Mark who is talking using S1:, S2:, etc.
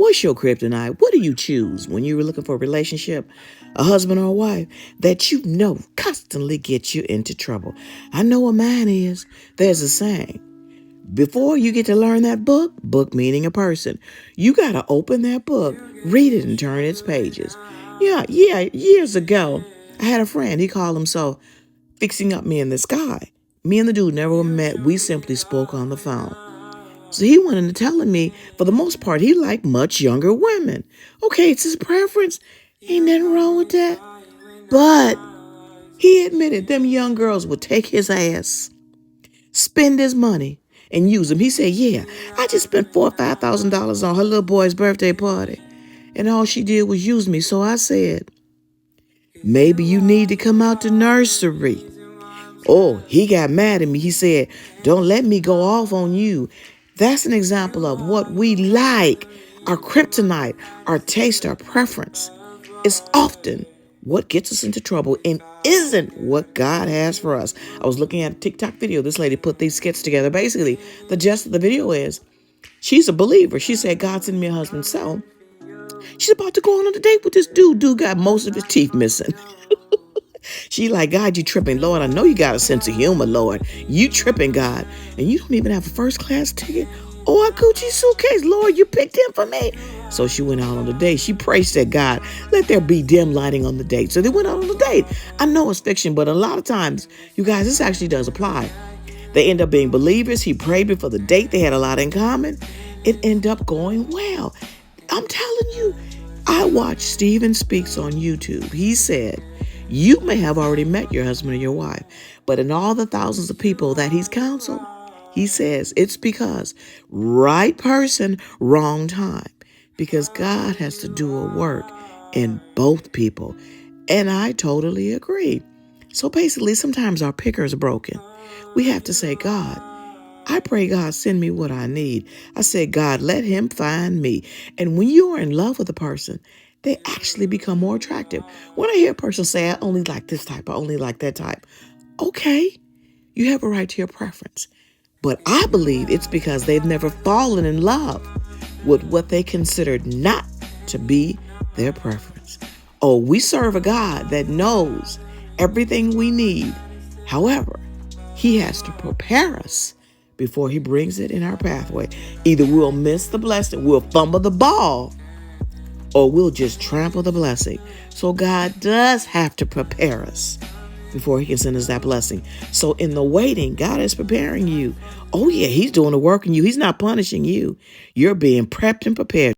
S1: What's your kryptonite? What do you choose when you were looking for a relationship, a husband or a wife, that you know constantly gets you into trouble? I know what mine is. There's a saying. Before you get to learn that book meaning a person, you got to open that book, read it, and turn its pages. Yeah, years ago, I had a friend. He called himself Fixing Up Me in the Sky. Me and the dude never met. We simply spoke on the phone. So he went into telling me, for the most part, he liked much younger women. Okay, it's his preference. Ain't nothing wrong with that. But he admitted them young girls would take his ass, spend his money, and use him. He said, yeah, I just spent $4,000 or $5,000 on her little boy's birthday party. And all she did was use me. So I said, maybe you need to come out to nursery. Oh, he got mad at me. He said, don't let me go off on you. That's an example of what we like, our kryptonite, our taste, our preference. It's often what gets us into trouble and isn't what God has for us. I was looking at a TikTok video. This lady put these skits together. Basically, the gist of the video is she's a believer. She said, God sent me a husband. So she's about to go on a date with this dude. Dude got most of his teeth missing. She like, God, you tripping. Lord, I know you got a sense of humor, Lord. You tripping, God. And you don't even have a first class ticket or a Gucci suitcase. Lord, you picked him for me. So she went out on the date. She prayed, said, God, let there be dim lighting on the date. So they went out on the date. I know it's fiction, but a lot of times, you guys, this actually does apply. They end up being believers. He prayed before the date. They had a lot in common. It ended up going well. I'm telling you, I watched Steven Speaks on YouTube. He said, you may have already met your husband or your wife, but in all the thousands of people that he's counseled, he says it's because right person, wrong time, because God has to do a work in both people. And I totally agree. So basically, sometimes our picker is broken. We have to say, God, I pray God send me what I need. I said, God, let him find me. And when you are in love with a person, they actually become more attractive. When I hear a person say, I only like this type, I only like that type. Okay, you have a right to your preference. But I believe it's because they've never fallen in love with what they considered not to be their preference. Oh, we serve a God that knows everything we need. However, he has to prepare us before he brings it in our pathway. Either we'll miss the blessing, we'll fumble the ball, or we'll just trample the blessing. So God does have to prepare us before he can send us that blessing. So in the waiting, God is preparing you. Oh yeah, he's doing the work in you. He's not punishing you. You're being prepped and prepared.